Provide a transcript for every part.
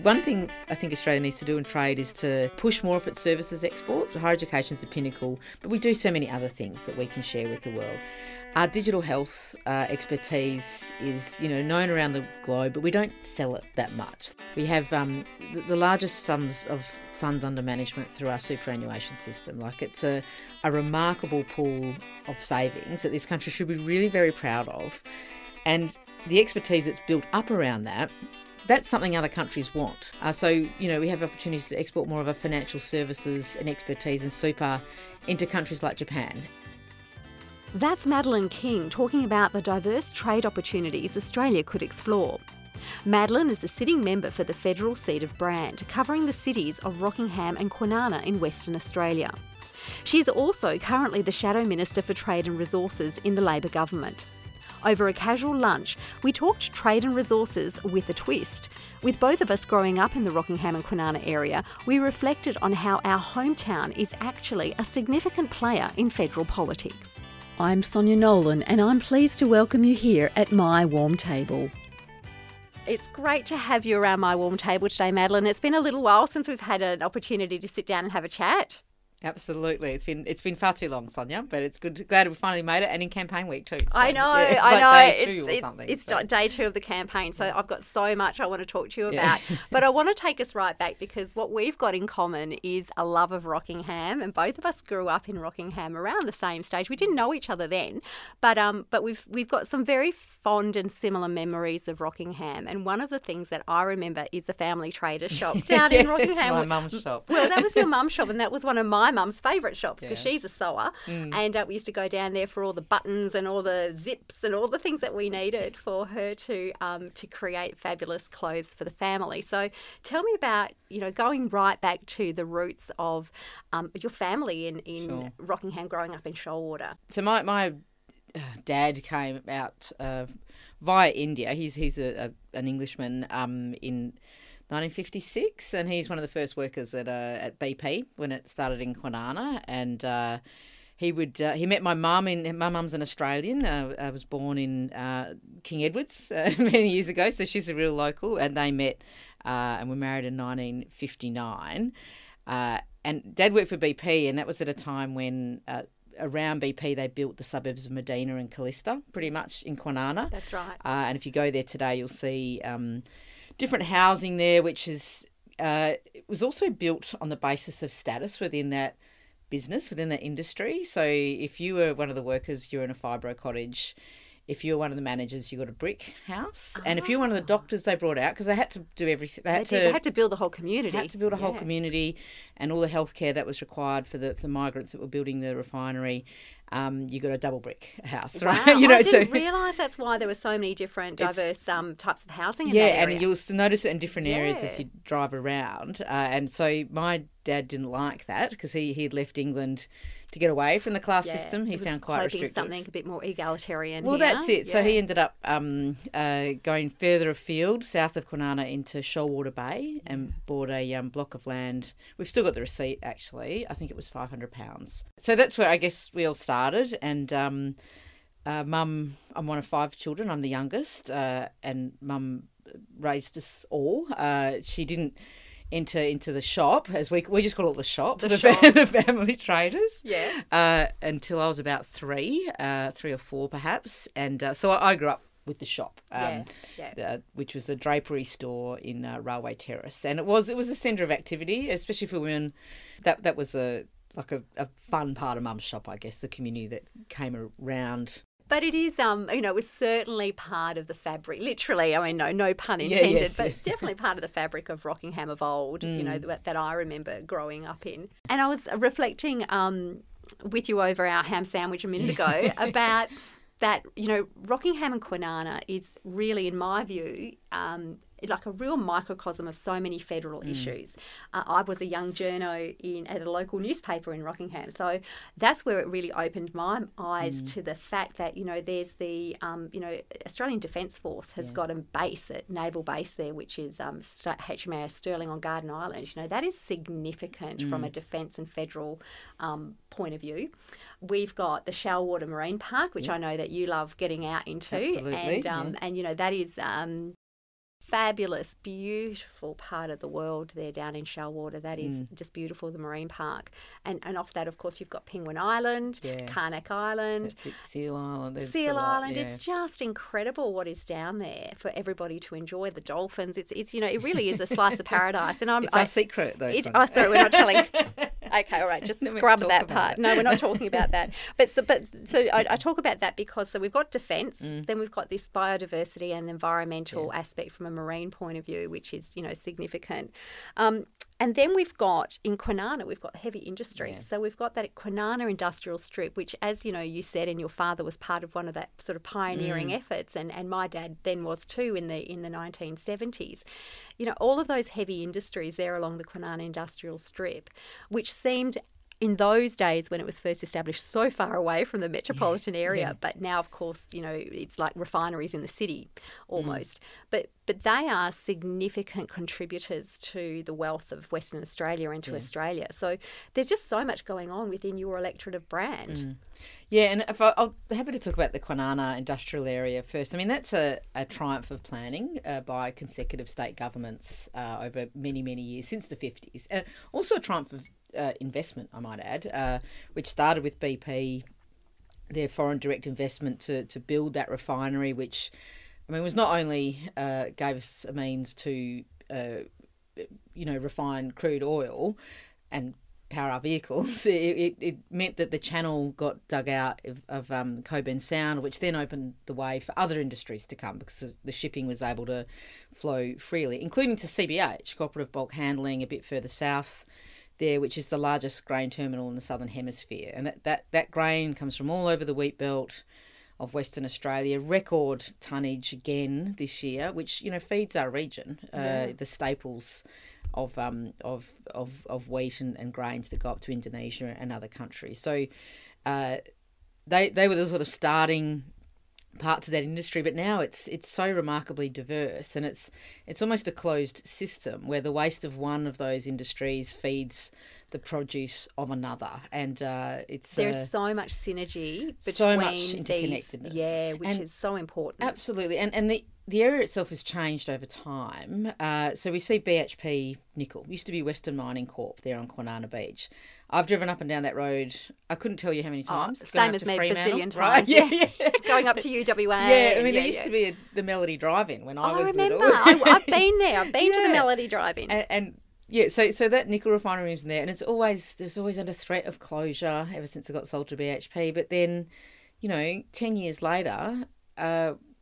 One thing I think Australia needs to do in trade is to push more of its services exports. Higher education is the pinnacle, but we do so many other things that we can share with the world. Our digital health expertise is, known around the globe, but we don't sell it that much. We have the largest sums of funds under management through our superannuation system. Like, it's a remarkable pool of savings that this country should be really very proud of. And the expertise that's built up around that's something other countries want. So we have opportunities to export more of our financial services and expertise and super into countries like Japan. That's Madeleine King talking about the diverse trade opportunities Australia could explore. Madeleine is the sitting member for the federal seat of Brand, covering the cities of Rockingham and Kwinana in Western Australia. She is also currently the Shadow Minister for Trade and Resources in the Labor government. Over a casual lunch, we talked trade and resources with a twist. With both of us growing up in the Rockingham and Kwinana area, we reflected on how our hometown is actually a significant player in federal politics. I'm Sonia Nolan, and I'm pleased to welcome you here at My Warm Table. It's great to have you around My Warm Table today, Madeleine. It's been a little while since we've had an opportunity to sit down and have a chat. Absolutely. It's been far too long, Sonia, but it's good. Glad we finally made it, and in campaign week too. So, I know. It's day 2 of the campaign, so I've got so much I want to talk to you about. But I want to take us right back, because what we've got in common is a love of Rockingham, and both of us grew up in Rockingham around the same stage. We didn't know each other then, but we've got some very fond and similar memories of Rockingham. And one of the things that I remember is the family trader shop down in Rockingham. My mum's shop. Well, that was your mum's shop, and that was one of my mum's favourite shops, because she's a sewer, and we used to go down there for all the buttons and all the zips and all the things that we needed for her to create fabulous clothes for the family. So tell me about going right back to the roots of your family in Rockingham, growing up in Shoalwater. So my dad came out via India. He's an Englishman in 1956, and he's one of the first workers at BP when it started in Kwinana. And he met my mum. My mum's an Australian. I was born in King Edward's many years ago, so she's a real local. And they met and were married in 1959. And Dad worked for BP, and that was at a time when around BP they built the suburbs of Medina and Callista, pretty much in Kwinana. That's right. And if you go there today, you'll see different housing there, which is it was also built on the basis of status within that business, within that industry. So if you were one of the workers, you're in a fibro cottage. If you were one of the managers, you got a brick house. And if you were one of the doctors, they brought out, because they had to do everything. They had to build the whole community. They had to build a whole community, and all the healthcare that was required for the migrants that were building the refinery. You got a double brick house, right? Wow. I didn't realise that's why there were so many different diverse types of housing in that area. And you'll notice it in different areas as you drive around. And so my dad didn't like that, because he'd left England to get away from the class system. He found quite restrictive. Something a bit more egalitarian. Well, that's it. Yeah. So he ended up going further afield, south of Kwinana, into Shoalwater Bay, and bought a block of land. We've still got the receipt, actually. I think it was £500. So that's where I guess we all started. And Mum, I'm one of 5 children. I'm the youngest, and Mum raised us all. She didn't enter into the shop, as we just call it the shop, the family traders. Yeah. Until I was about 3 or 4 perhaps, and so I grew up with the shop, which was a drapery store in Railway Terrace, and it was a centre of activity, especially for women. That was a fun part of Mum's shop, I guess, the community that came around. But it is, it was certainly part of the fabric, literally, I mean, no pun intended, but definitely part of the fabric of Rockingham of old, that I remember growing up in. And I was reflecting with you over our ham sandwich a minute ago about that, Rockingham and Kwinana is really, in my view, like a real microcosm of so many federal issues. I was a young journo at a local newspaper in Rockingham, so that's where it really opened my eyes to the fact that there's the Australian Defence Force has got a naval base there, which is HMAS Stirling on Garden Island. That is significant from a defence and federal point of view. We've got the Shoalwater Marine Park, which I know that you love getting out into. Absolutely. And that is fabulous, beautiful part of the world there down in Shellwater. That is just beautiful, the marine park. And off that, of course, you've got Penguin Island, Karnak Island. That's it, Seal Island. Seal Island. It's just incredible what is down there for everybody to enjoy. The dolphins. It's it really is a slice of paradise. And it's our secret, though. Sorry, we're not telling. Okay, all right, just scrub that part. No, we're not talking about that. So I talk about that because we've got defence, then we've got this biodiversity and environmental aspect from a marine point of view, which is significant. And then we've got, in Kwinana, we've got heavy industry. Yeah. So we've got that Kwinana industrial strip, which, as you said, and your father was part of one of that sort of pioneering efforts, and my dad then was too in the 1970s. All of those heavy industries there along the Kwinana industrial strip, which seemed in those days when it was first established so far away from the metropolitan area, but now, of course, it's like refineries in the city almost. But they are significant contributors to the wealth of Western Australia and to Australia. So there's just so much going on within your electorate of Brand. Yeah, and I'm happy to talk about the Kwinana industrial area first. I mean, that's a triumph of planning by consecutive state governments over many, many years, since the 50s. Also a triumph of investment, I might add, which started with BP, their foreign direct investment to build that refinery, which, I mean, was not only gave us a means to, refine crude oil and power our vehicles. It meant that the channel got dug out of Coburn Sound, which then opened the way for other industries to come because the shipping was able to flow freely, including to CBH, Cooperative Bulk Handling, a bit further south there, which is the largest grain terminal in the Southern Hemisphere. And that grain comes from all over the wheat belt of Western Australia. Record tonnage again this year, which feeds our region. The staples of wheat and grains that go up to Indonesia and other countries. So they were the sort of starting parts of that industry, but now it's so remarkably diverse, and it's almost a closed system where the waste of one of those industries feeds the produce of another, and there's so much synergy between so much interconnectedness, which is so important. Absolutely, and the area itself has changed over time. So we see BHP Nickel, used to be Western Mining Corp there on Kwinana Beach. I've driven up and down that road. I couldn't tell you how many times. Same as me, bazillion times. Right? Yeah. Going up to UWA. Yeah, I mean, there used to be the Melody Drive-In when I was remember. little. I've been there. I've been to the Melody Drive-In. And yeah, so that nickel refinery was there, and there's always under threat of closure ever since it got sold to BHP. But then, 10 years later,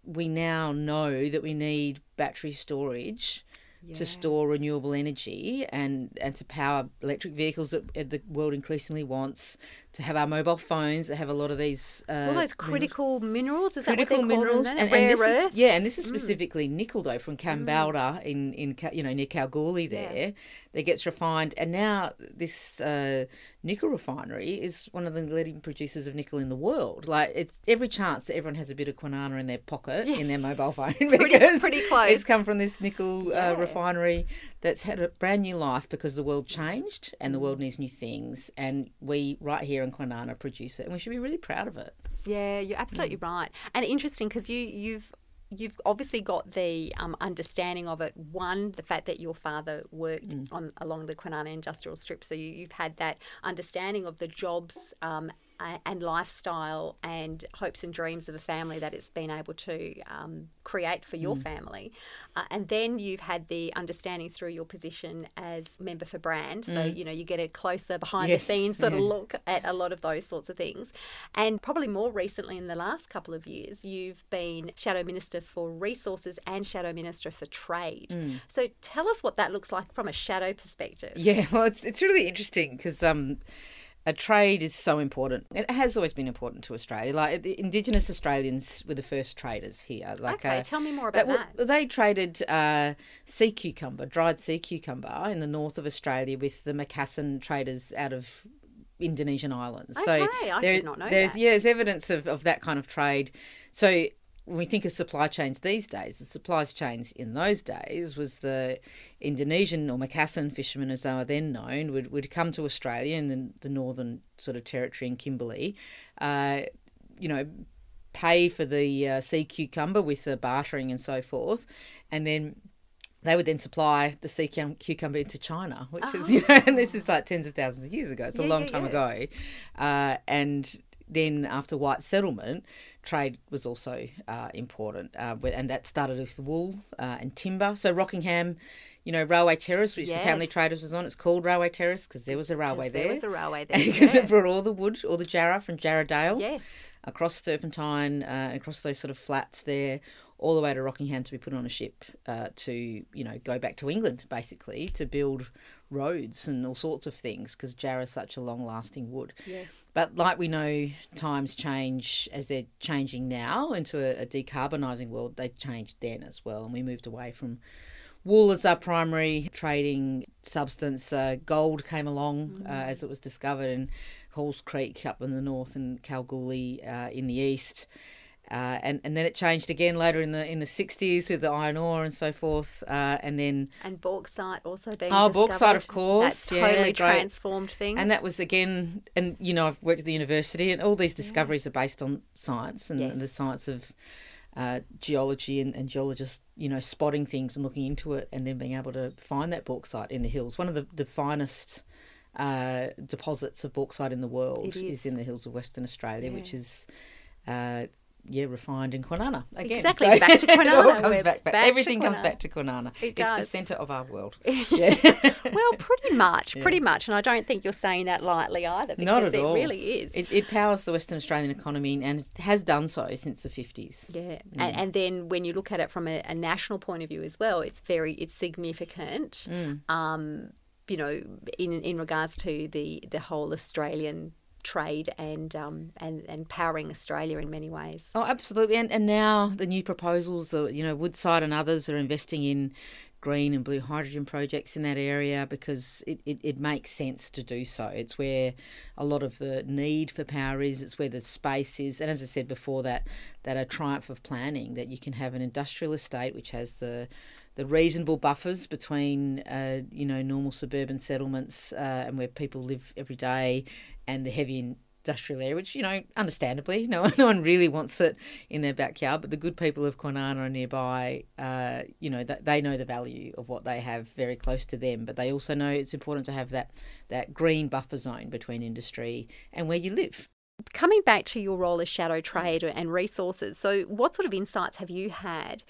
we now know that we need battery storage to store renewable energy and to power electric vehicles that the world increasingly wants, to have our mobile phones that have a lot of these all those critical minerals. Is critical that what they minerals call them? Rare earths? And this is specifically nickel though from Kambalda in near Kalgoorlie there that gets refined, and now this nickel refinery is one of the leading producers of nickel in the world. Like, it's every chance that everyone has a bit of Kwinana in their pocket in their mobile phone because pretty close. It's come from this nickel refinery that's had a brand new life because the world changed and the world needs new things, and we right here in Kwinana produce it, and we should be really proud of it. Yeah, you're absolutely right. And interesting because you've obviously got the understanding of it. One, the fact that your father worked along the Kwinana industrial strip, so you've had that understanding of the jobs and lifestyle and hopes and dreams of a family that it's been able to create for your family. And then you've had the understanding through your position as member for Brand. So, you get a closer behind the scenes sort of look at a lot of those sorts of things. And probably more recently in the last couple of years, you've been Shadow Minister for Resources and Shadow Minister for Trade. So tell us what that looks like from a shadow perspective. Yeah, well, it's really interesting because trade is so important. It has always been important to Australia. Like, the Indigenous Australians were the first traders here. Tell me more about that. They traded sea cucumber, dried sea cucumber in the north of Australia with the Macassan traders out of Indonesian islands. Okay, I did not know that. There's evidence of that kind of trade. So when we think of supply chains these days, the supply chains in those days was the Indonesian or Macassan fishermen, as they were then known, would come to Australia in the northern sort of territory in Kimberley, pay for the sea cucumber with the bartering and so forth, and then they would then supply the sea cucumber into China, which is, you know, and this is like tens of thousands of years ago. It's a long time ago. And then after white settlement, trade was also important. And that started with wool and timber. So Rockingham, you know, Railway Terrace, which the Family Traders was on, it's called Railway Terrace because there was a railway there. There was a railway there. Because it brought all the wood, all the jarrah from Jarrahdale. Yes. Across Serpentine, across those sort of flats there, all the way to Rockingham to be put on a ship to, you know, go back to England, basically, to build roads and all sorts of things because jarrah is such a long-lasting wood. Yes. But like we know, times change as they're changing now into a decarbonising world. They changed then as well, and we moved away from wool as our primary trading substance. Gold came along as it was discovered in Halls Creek up in the north and Kalgoorlie in the east. And then it changed again later in the 60s with the iron ore and so forth. And bauxite also being discovered. Bauxite, of course. That totally transformed things. And that was again, and you know, I've worked at the university, and all these discoveries are based on science and the science of geology and geologists, you know, spotting things and looking into it and then being able to find that bauxite in the hills. One of the finest deposits of bauxite in the world is in the hills of Western Australia, which is refined in Kwinana again. Exactly, so back to Kwinana. It all comes back. Everything comes back to Kwinana. It's the centre of our world. Well, pretty much. And I don't think you're saying that lightly either, because not at all. It really is. It powers the Western Australian economy and has done so since the 50s. Yeah, and then when you look at it from a national point of view as well, it's significant. You know, in regards to the whole Australian trade and powering Australia in many ways. Oh, absolutely. And now the new proposals, you know, Woodside and others are investing in green and blue hydrogen projects in that area because it makes sense to do so. It's where a lot of the need for power is. It's where the space is. And as I said before, that a triumph of planning, that you can have an industrial estate which has the reasonable buffers between, you know, normal suburban settlements and where people live every day, and the heavy industrial area, which, you know, understandably, no one really wants it in their backyard. But the good people of Kwinana and nearby, you know, they know the value of what they have very close to them. But they also know it's important to have that green buffer zone between industry and where you live. Coming back to your role as shadow trade and resources, so what sort of insights have you had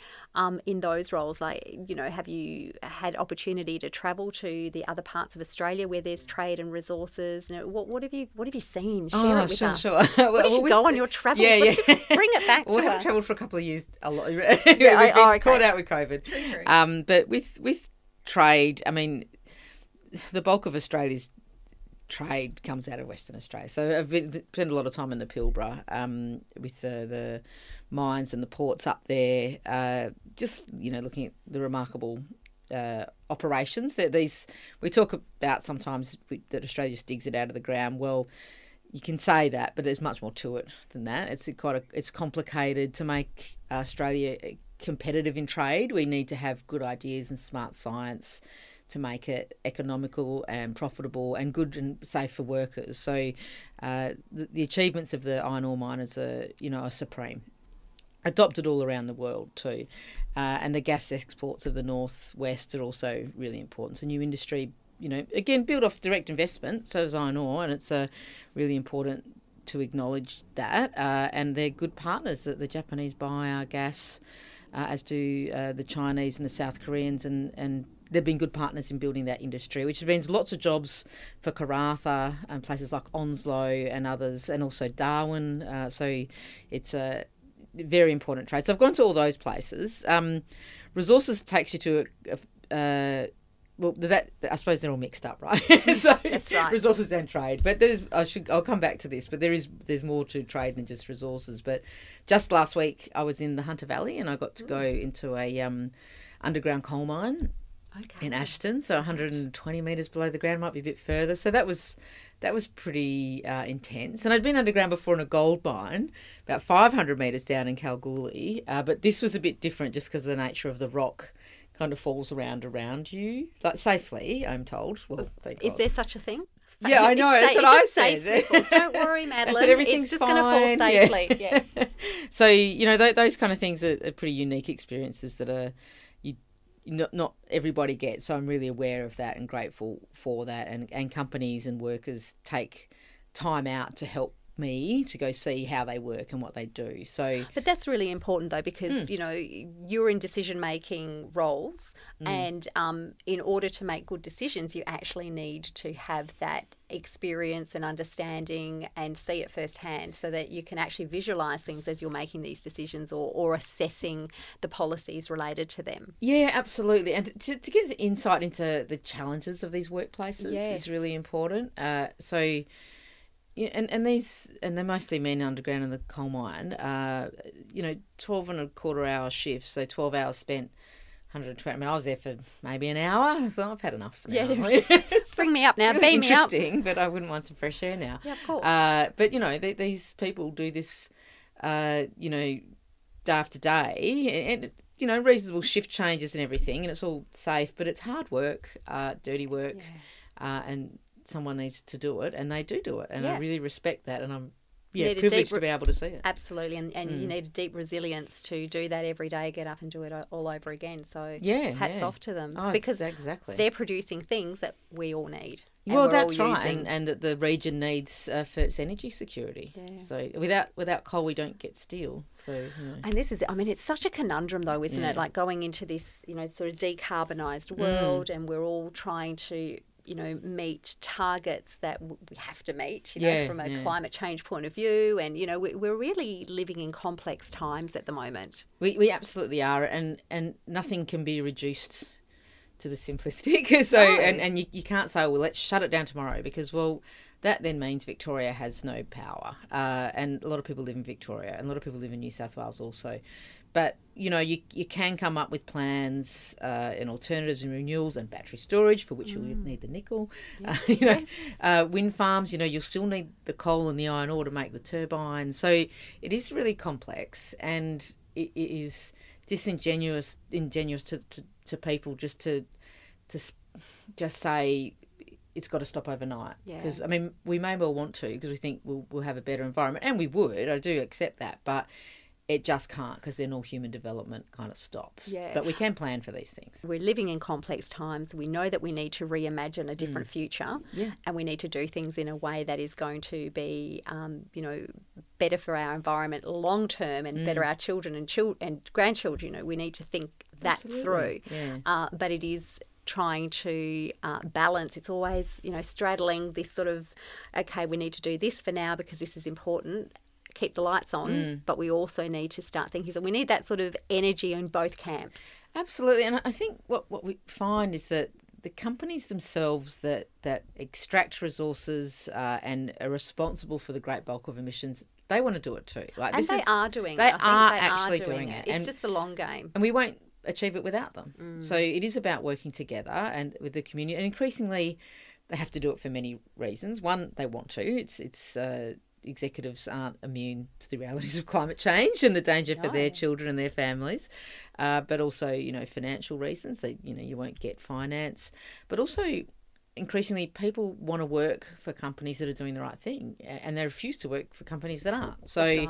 in those roles? Like, you know, have you had opportunity to travel to the other parts of Australia where there's trade and resources? You know, what have you seen? Share it with us. Sure. Where did you go on your travel? Yeah. Bring it back to us. We haven't travelled for a couple of years. A lot. We've been caught out with COVID. True. But with trade, I mean, the bulk of Australia's trade comes out of Western Australia. So I've spent a lot of time in the Pilbara with the mines and the ports up there, just, you know, looking at the remarkable operations that we talk about sometimes that Australia just digs it out of the ground. Well, you can say that, but there's much more to it than that. It's complicated to make Australia competitive in trade. We need to have good ideas and smart science to make it economical and profitable and good and safe for workers. So the achievements of the iron ore miners are supreme. Adopted all around the world too. And the gas exports of the northwest are also really important. So new industry, you know, again, built off direct investment, so is iron ore, and it's really important to acknowledge that. And they're good partners. That the Japanese buy our gas, as do the Chinese and the South Koreans, and they've been good partners in building that industry, which means lots of jobs for Karratha and places like Onslow and others, and also Darwin. So it's a very important trade. So I've gone to all those places. Resources takes you to I suppose they're all mixed up, right? So that's right. Resources and trade, but I'll come back to this. But there's more to trade than just resources. But just last week I was in the Hunter Valley and I got to go into a underground coal mine. Okay. In Ashton, so 120 metres below the ground, might be a bit further. So that was pretty intense. And I'd been underground before in a gold mine, about 500 metres down in Kalgoorlie. But this was a bit different just because of the nature of the rock kind of falls around you, like safely, I'm told. Well, thank God. Is there such a thing? Yeah, I know. That's what I said. Don't worry, Madeleine. I said everything's it's just going to fall safely. Yeah. So, you know, those kind of things are pretty unique experiences that are... not everybody gets. So I'm really aware of that and grateful for that. And companies and workers take time out to help me to go see how they work and what they do. So, but that's really important though, because you're in decision-making roles, and in order to make good decisions, you actually need to have that experience and understanding and see it firsthand, so that you can actually visualise things as you're making these decisions or assessing the policies related to them. Yeah, absolutely. And to get insight into the challenges of these workplaces is really important. So. Yeah, and they're mostly men underground in the coal mine. 12 and a quarter hour shifts, so 12 hours spent, 120. I mean, I was there for maybe an hour. I thought, I've had enough now. Yeah, bring me up now. It's really beam me up. Interesting, but I wouldn't want some fresh air now. Yeah, of course. But these people do this, day after day, and reasonable shift changes and everything, and it's all safe, but it's hard work, dirty work, and someone needs to do it, and they do it, and I really respect that, and I'm privileged to be able to see it. Absolutely, and you need a deep resilience to do that every day, get up and do it all over again. So hats off to them, because exactly they're producing things that we all need. Well, that's right, and that the region needs for its energy security. Yeah. So without coal, we don't get steel. So and this is, I mean, it's such a conundrum though, isn't it? Like going into this, sort of decarbonised world, and we're all trying to meet targets that we have to meet, from a climate change point of view. And, we're really living in complex times at the moment. We absolutely are. And nothing can be reduced to the simplistic. So, and you can't say, well, let's shut it down tomorrow, because, well, that then means Victoria has no power. And a lot of people live in Victoria, and a lot of people live in New South Wales also. But, you can come up with plans and alternatives and renewals and battery storage, for which you'll need the nickel. Wind farms, you'll still need the coal and the iron ore to make the turbines. So it is really complex, and it is disingenuous to people just to say it's got to stop overnight. Because, I mean, we may well want to, because we think we'll have a better environment, and we would. I do accept that, but it just can't, because then all human development kind of stops. Yeah. But we can plan for these things. We're living in complex times. We know that we need to reimagine a different future, and we need to do things in a way that is going to be, better for our environment long term, and better our children and grandchildren. We need to think that through. Yeah. But it is trying to balance. It's always, straddling this sort of, okay, we need to do this for now because this is important. Keep the lights on, but we also need to start thinking. So we need that sort of energy in both camps. Absolutely, and I think what we find is that the companies themselves that extract resources and are responsible for the great bulk of emissions, they want to do it too. They are doing it. They are actually doing it. It's just a long game. And we won't achieve it without them. So it is about working together and with the community. And increasingly, they have to do it for many reasons. One, they want to. It's executives aren't immune to the realities of climate change and the danger for their children and their families, but also, financial reasons that, you won't get finance, but also increasingly people want to work for companies that are doing the right thing, and they refuse to work for companies that aren't. So,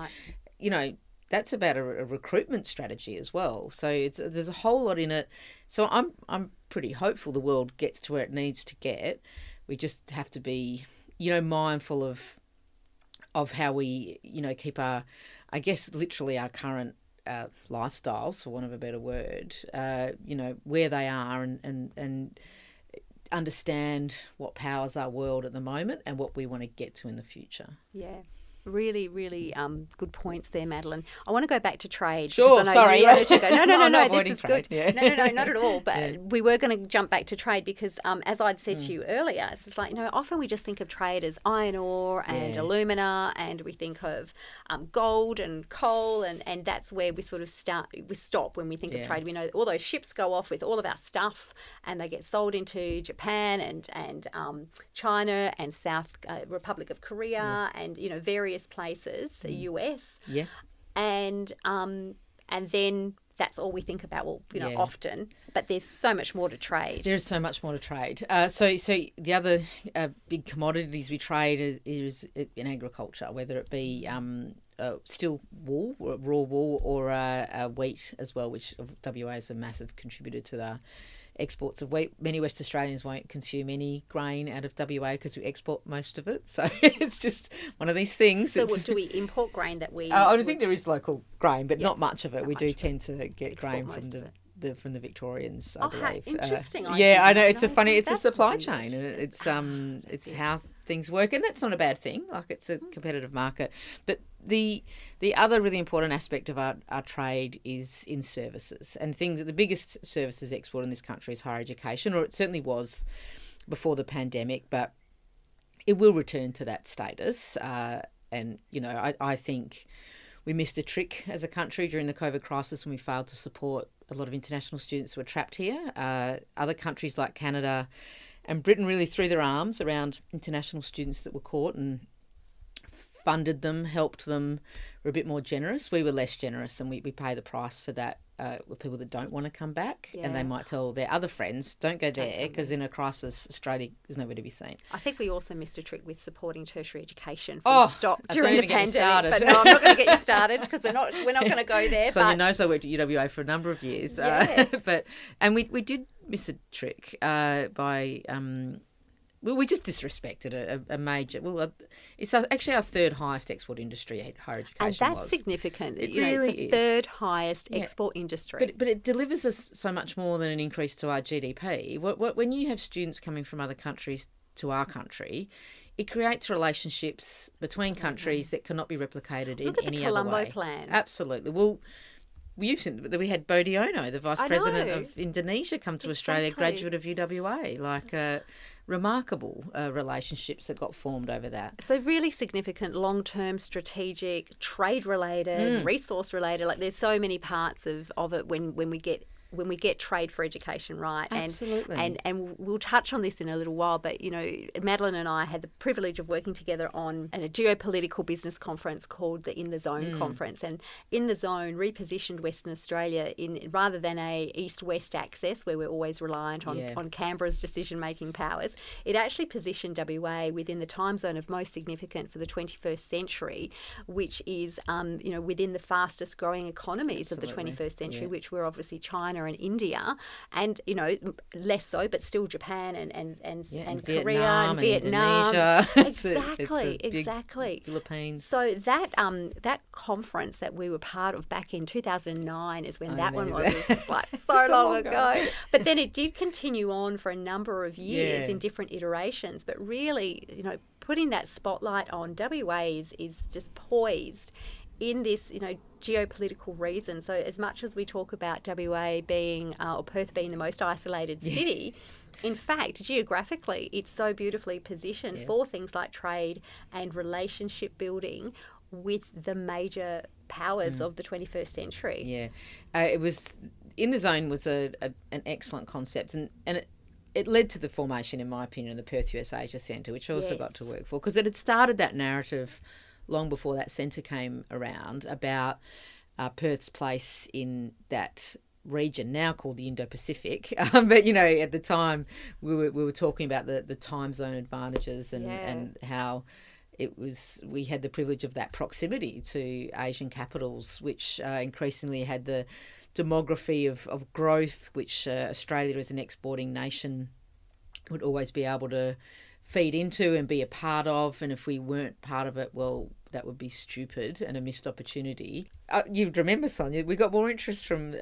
that's about a recruitment strategy as well. So there's a whole lot in it. So I'm pretty hopeful the world gets to where it needs to get. We just have to be, mindful of how we, keep our, I guess, literally our current lifestyles, for want of a better word, where they are, and understand what powers our world at the moment and what we want to get to in the future. Yeah. Really, really good points there, Madeleine. I want to go back to trade. Sure, sorry. No, this is trade. good. Yeah. No, not at all. But we were going to jump back to trade because, as I'd said to you earlier, it's like, often we just think of trade as iron ore and alumina, and we think of gold and coal, and that's where we sort of stop when we think of trade. We know all those ships go off with all of our stuff, and they get sold into Japan and China and South Republic of Korea and various places, the US, and then that's all we think about. Well, often, but there's so much more to trade. There is so much more to trade. So the other big commodities we trade is in agriculture, whether it be still wool, raw wool, or wheat as well, which WA is a massive contributor to the exports of wheat. Many West Australians won't consume any grain out of WA because we export most of it. So it's just one of these things. So do we import grain that we... I think there is local grain, but not much of it. Not We much do of tend to get grain from the Victorians, I believe. Interesting. I know. It's a supply really chain, and it's how things work, and that's not a bad thing. Like, it's a competitive market. But the other really important aspect of our trade is in services, and things. The biggest services export in this country is higher education, or it certainly was before the pandemic, but it will return to that status. And I think we missed a trick as a country during the COVID crisis when we failed to support a lot of international students who were trapped here. Other countries like Canada and Britain really threw their arms around international students that were caught and funded them, helped them, were a bit more generous. We were less generous, and we pay the price for that with people that don't want to come back. And they might tell their other friends, don't go there, because in a crisis, Australia is nowhere to be seen. I think we also missed a trick with supporting tertiary education stop during the pandemic. But no, I'm not going to get you started because we're not going to go there. Sonia knows I worked at UWA for a number of years. Yes. And we did miss a trick by... we just disrespected a major... Well, it's actually our third highest export industry, higher education. And that's significant. It really it's the third highest export industry. But it delivers us so much more than an increase to our GDP. When you have students coming from other countries to our country, it creates relationships between countries that cannot be replicated in any other way. Look at the Colombo plan. Absolutely. Well... You've seen that we had Bowie, the Vice President of Indonesia, come to Australia, graduate of UWA, remarkable relationships that got formed over that. So really significant, long-term, strategic, trade-related, resource-related. Like, there's so many parts of it when we get trade for education right. Absolutely. And we'll touch on this in a little while, but, Madeleine and I had the privilege of working together on a geopolitical business conference called the In the Zone Conference. And In the Zone repositioned Western Australia rather than a east-west axis where we're always reliant on Canberra's decision-making powers. It actually positioned WA within the time zone of most significant for the 21st century, which is, within the fastest growing economies of the 21st century, which were obviously China and India, and less so, but still Japan and Korea and Vietnam. Indonesia. Exactly. Philippines. So that conference that we were part of back in 2009 is when that one was. It was just like so long ago. But then it did continue on for a number of years in different iterations. But really, putting that spotlight on WA is just poised in this, geopolitical reason. So as much as we talk about WA being, or Perth being the most isolated city, in fact, geographically, it's so beautifully positioned for things like trade and relationship building with the major powers of the 21st century. Yeah. It was... In the Zone was an excellent concept, and it led to the formation, in my opinion, of the Perth US Asia Centre, which I also got to work for, because it had started that narrative long before that centre came around about Perth's place in that region, now called the Indo-Pacific. But, at the time we were talking about the time zone advantages and how we had the privilege of that proximity to Asian capitals, which increasingly had the demography of growth, which Australia as an exporting nation would always be able to feed into and be a part of. And if we weren't part of it, well, that would be stupid and a missed opportunity. You'd remember, Sonia, we got more interest from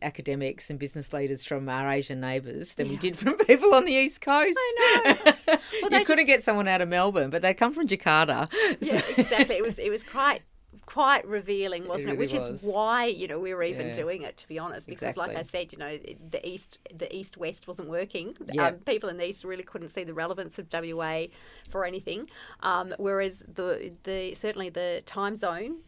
academics and business leaders from our Asian neighbours than we did from people on the East Coast. I know. Well, you couldn't get someone out of Melbourne, but they come from Jakarta. Yeah, exactly. It was quite revealing, wasn't it? Really Which was. is why we were even doing it, to be honest, because exactly. like I said, the east-west wasn't working. Yep. People in the east really couldn't see the relevance of WA for anything, whereas certainly the time zone.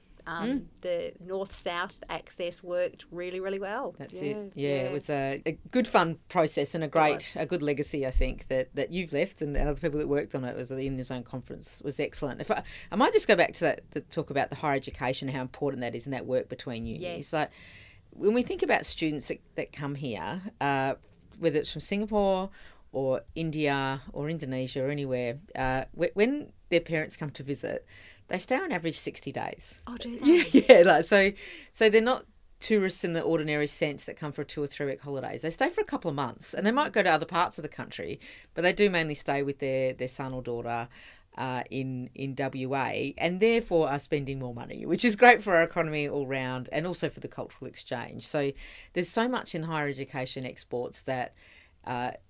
The north-south access worked really, really well. That's it. Yeah, it was a good, fun process and a good legacy, I think, that you've left, and the other people that worked on it was the In the Zone conference was excellent. If I might just go back to that, talk about the higher education, how important that is, and that work between unis. Yes. Like, when we think about students that come here, whether it's from Singapore or India or Indonesia or anywhere, when their parents come to visit, they stay on average 60 days. Oh, do they? Yeah. So they're not tourists in the ordinary sense that come for 2 or 3 week holidays. They stay for a couple of months, and they might go to other parts of the country, but they do mainly stay with their son or daughter in WA, and therefore are spending more money, which is great for our economy all round and also for the cultural exchange. So there's so much in higher education exports that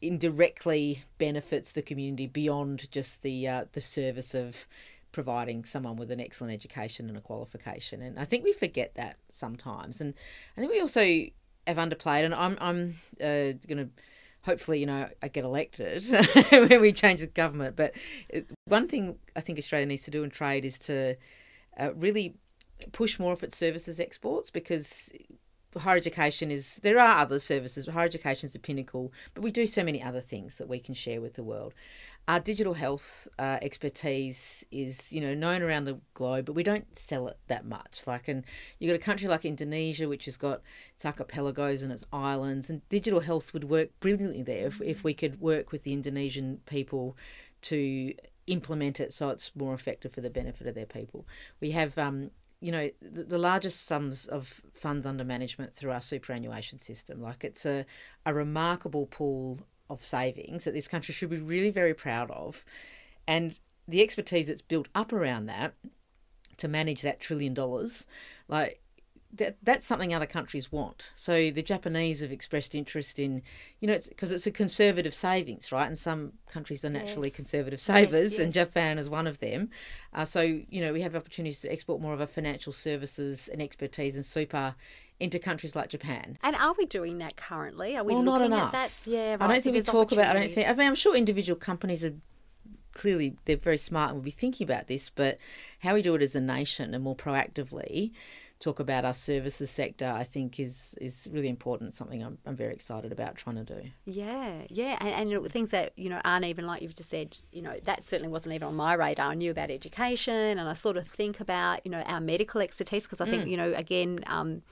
indirectly benefits the community beyond just the service of providing someone with an excellent education and a qualification. And I think we forget that sometimes. And I think we also have underplayed, and I'm going to hopefully, I get elected when we change the government. But one thing I think Australia needs to do in trade is to really push more of its services exports, because higher education there are other services, but higher education is the pinnacle, but we do so many other things that we can share with the world. Our digital health expertise is, known around the globe, but we don't sell it that much. And you've got a country like Indonesia, which has got its archipelagos and its islands, and digital health would work brilliantly there if we could work with the Indonesian people to implement it so it's more effective for the benefit of their people. We have the largest sums of funds under management through our superannuation system. It's a remarkable pool of savings that this country should be really very proud of. And the expertise that's built up around that to manage that $1 trillion, that's something other countries want. So the Japanese have expressed interest in, because it's a conservative savings, right? And some countries are naturally conservative savers, and Japan is one of them. So we have opportunities to export more of our financial services and expertise and super into countries like Japan. And are we doing that currently? Are we looking not enough. At that? Yeah, right. I don't think we talk about. I'm sure individual companies are clearly, they're very smart and will be thinking about this, but how we do it as a nation and more proactively talk about our services sector, I think is really important. Something I'm very excited about trying to do. Yeah, and things that aren't even, like you've just said, that certainly wasn't even on my radar. I knew about education, and I sort of think about our medical expertise, because I think again.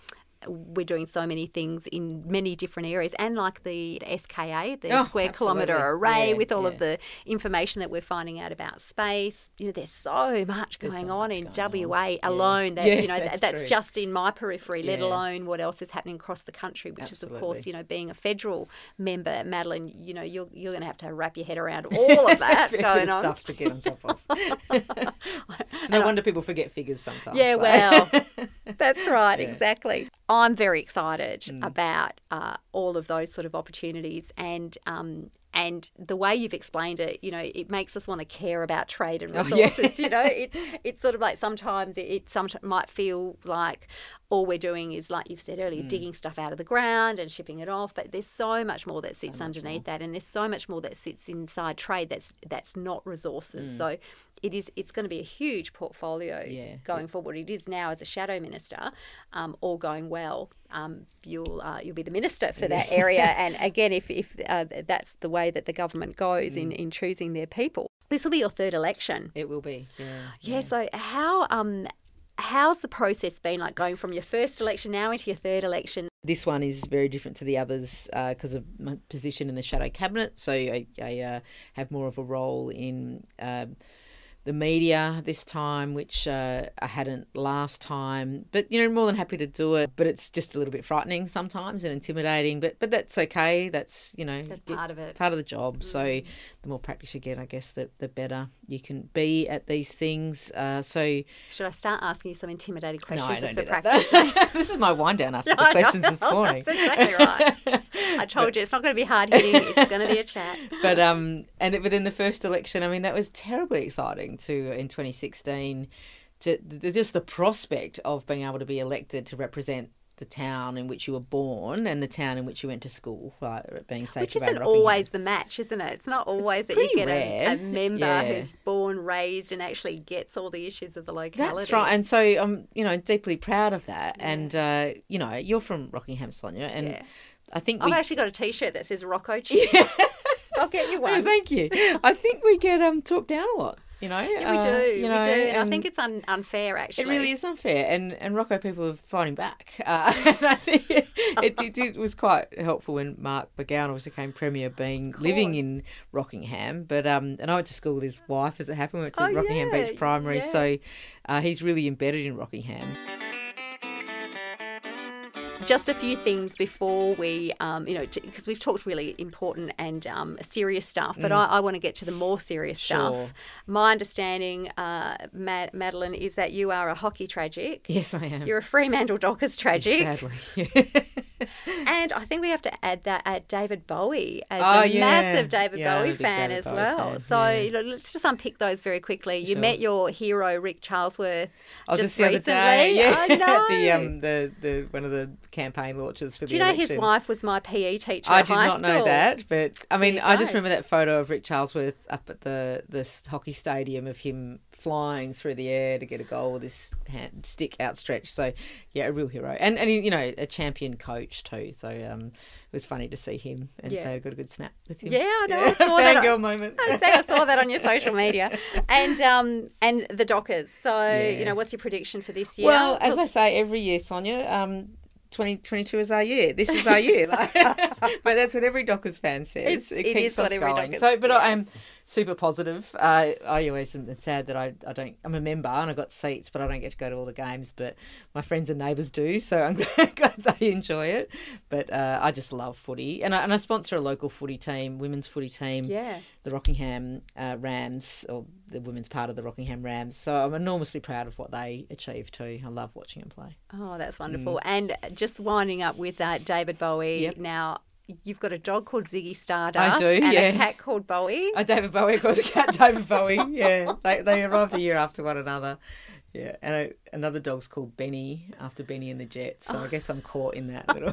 We're doing so many things in many different areas, and like the SKA, the Square Kilometre Array, with all of the information that we're finding out about space. There's so much going on in WA alone that that's just in my periphery, let alone what else is happening across the country, which is, of course, being a federal member, Madeleine, you're going to have to wrap your head around all of that going on. Stuff to get on top of. It's no wonder people forget figures sometimes. Yeah, well, that's right, exactly. I'm very excited about all of those sort of opportunities, and the way you've explained it, it makes us want to care about trade and resources. It's sort of like sometimes it might feel like all we're doing is, like you've said earlier, digging stuff out of the ground and shipping it off. But there's so much more that sits underneath that, and there's so much more that sits inside trade that's not resources. So it's going to be a huge portfolio going forward. It is now as a shadow minister, all going well. You'll be the minister for that area, and again, if that's the way that the government goes in choosing their people, this will be your third election. It will be. Yeah. So how's the process been like, going from your first election now into your third election? This one is very different to the others because of my position in the shadow cabinet. So I have more of a role in the media this time, which I hadn't last time. But, more than happy to do it. But it's just a little bit frightening sometimes and intimidating. But that's okay. That's, that's part of it. Part of the job. So the more practice you get, I guess, the better you can be at these things. So should I start asking you some intimidating questions? No, I don't for do practice? That. This is my wind down after the questions this morning. That's exactly right. I told you it's not going to be hard hitting. It's going to be a chat. But within the first election, that was terribly exciting in 2016, just the prospect of being able to be elected to represent the town in which you were born and the town in which you went to school, right, being safe. Which isn't always the match, isn't it? It's not always that you get a member who's born, raised, and actually gets all the issues of the locality. That's right. And so I'm, deeply proud of that. Yeah. And, you're from Rockingham, Sonia, and I think I've actually got a T-shirt that says Rocco Cheese. I'll get you one. Oh, thank you. I think we get talked down a lot. you know. Yeah, we do. You know, we do. And I think it's unfair, actually. It really is unfair. And Rocco people are fighting back. And I think it was quite helpful when Mark McGowan obviously became Premier, living in Rockingham. But and I went to school with his wife, as it happened. We went to Rockingham Beach Primary. Yeah. So he's really embedded in Rockingham. Just a few things before we, because we've talked really important and serious stuff, but I want to get to the more serious stuff. My understanding, Madeleine, is that you are a hockey tragic. Yes, I am. You're a Fremantle Dockers tragic. Sadly. And I think we have to add David Bowie as a massive David Bowie fan as well. So let's just unpick those very quickly. You met your hero, Rick Charlesworth, just the recently. Other day. Yeah. I know. the one of the campaign launches for the election. Do you know his wife was my PE teacher at high school? I did not know that, but I mean, I just remember that photo of Rick Charlesworth up at the hockey stadium of him flying through the air to get a goal with this stick outstretched. So, yeah, a real hero. And he, a champion coach too. So it was funny to see him and so I got a good snap with him. Yeah, I know. I saw that. Fangirl moment. I saw that on your social media. And the Dockers. So, what's your prediction for this year? Well, as I say every year, Sonia, 2022 is our year. This is our year. But that's what every Dockers fan says. It keeps us going. But I am super positive. I always am sad that I'm a member and I got seats, but I don't get to go to all the games. But my friends and neighbours do, so I'm glad they enjoy it. But I just love footy, and I sponsor a local footy team, women's footy team, the Rockingham Rams, or the women's part of the Rockingham Rams. So I'm enormously proud of what they achieve too. I love watching them play. Oh, that's wonderful. And just winding up with David Bowie now. You've got a dog called Ziggy Stardust. I do, and a cat called Bowie. David Bowie calls a cat David Bowie. Yeah, they arrived a year after one another. Yeah, and another dog's called Benny after Benny and the Jets. So I guess I'm caught in that little.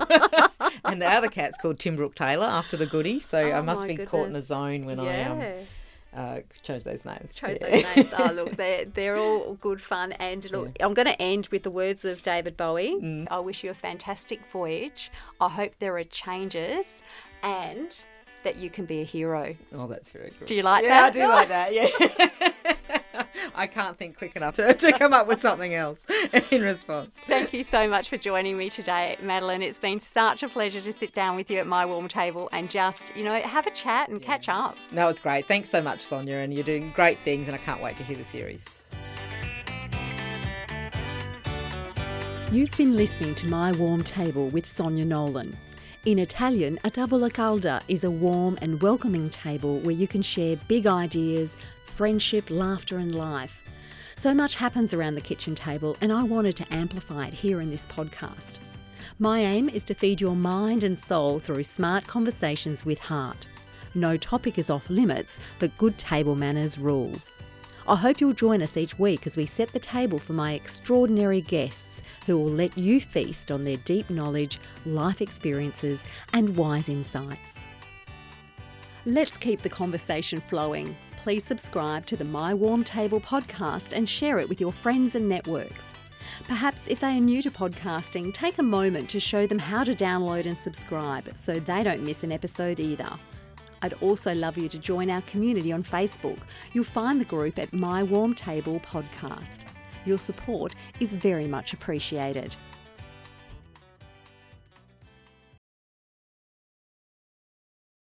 And the other cat's called Timbrook Taylor after the Goodie. So I must be caught in a zone when I chose those names. Those names. Oh, look, they're all good fun. And look, I'm going to end with the words of David Bowie. I wish you a fantastic voyage. I hope there are changes and that you can be a hero. Oh, that's very good. Do you like that? Yeah, I do like that, yeah. I can't think quick enough to come up with something else in response. Thank you so much for joining me today, Madeleine. It's been such a pleasure to sit down with you at my warm table and just, have a chat and catch up. No, it's great. Thanks so much, Sonia, and you're doing great things, and I can't wait to hear the series. You've been listening to My Warm Table with Sonia Nolan. In Italian, a tavola calda is a warm and welcoming table where you can share big ideas, friendship, laughter and life. So much happens around the kitchen table, and I wanted to amplify it here in this podcast. My aim is to feed your mind and soul through smart conversations with heart. No topic is off limits, but good table manners rule. I hope you'll join us each week as we set the table for my extraordinary guests who will let you feast on their deep knowledge, life experiences and wise insights. Let's keep the conversation flowing. Please subscribe to the My Warm Table podcast and share it with your friends and networks. Perhaps if they are new to podcasting, take a moment to show them how to download and subscribe so they don't miss an episode either. I'd also love you to join our community on Facebook. You'll find the group at My Warm Table Podcast. Your support is very much appreciated.